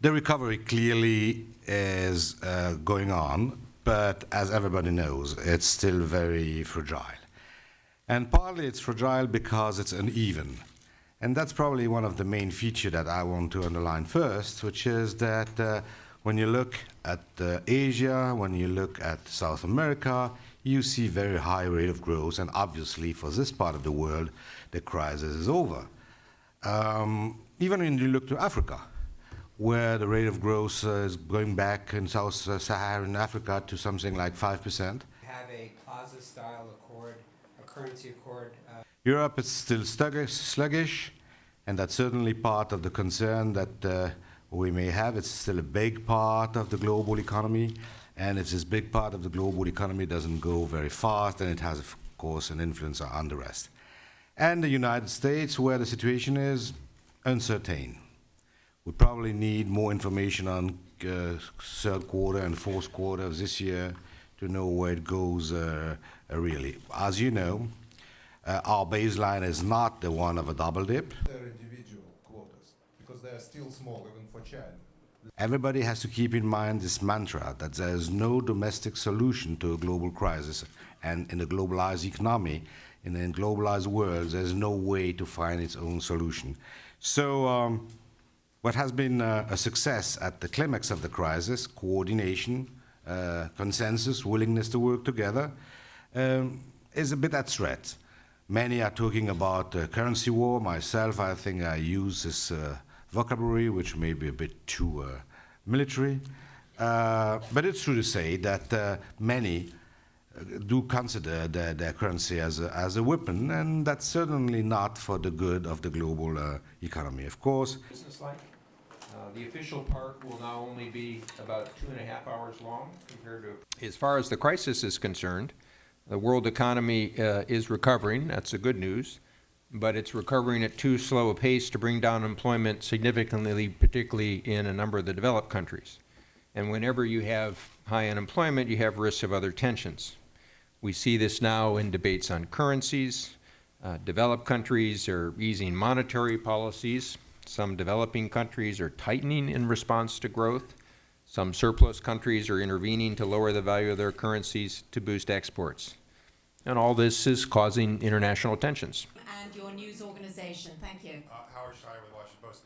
The recovery clearly is going on, but as everybody knows, it's still very fragile. And partly it's fragile because it's uneven. And that's probably one of the main features that I want to underline first, which is that when you look at Asia, when you look at South America, you see very high rate of growth, and obviously for this part of the world, the crisis is over. Even when you look to Africa, where the rate of growth is going back in Saharan Africa to something like 5%. Have a plaza-style accord, a currency accord. Europe is still sluggish, and that's certainly part of the concern that we may have. It's still a big part of the global economy, and if this big part of the global economy doesn't go very fast, then it has, of course, an influence on the rest. And the United States, where the situation is uncertain. We probably need more information on third quarter and fourth quarter of this year to know where it goes really. As you know, our baseline is not the one of a double dip. They're individual quotas, because they are still small, even for China. Everybody has to keep in mind this mantra that there is no domestic solution to a global crisis, and in a globalized economy, in a globalized world, there's no way to find its own solution. So what has been a success at the climax of the crisis, coordination, consensus, willingness to work together, is a bit at threat. Many are talking about currency war. Myself, I think I use this vocabulary, which may be a bit too military. But it's true to say that many do consider their currency as a weapon, and that's certainly not for the good of the global economy, of course. Business-like. The official part will now only be about 2.5 hours long compared to... As far as the crisis is concerned, the world economy is recovering. That's the good news. But it's recovering at too slow a pace to bring down employment significantly, particularly in a number of the developed countries. And whenever you have high unemployment, you have risks of other tensions. We see this now in debates on currencies. Developed countries are easing monetary policies. Some developing countries are tightening in response to growth. Some surplus countries are intervening to lower the value of their currencies to boost exports. And all this is causing international tensions. And your news organization. Thank you. Howard Shire with Washington Post.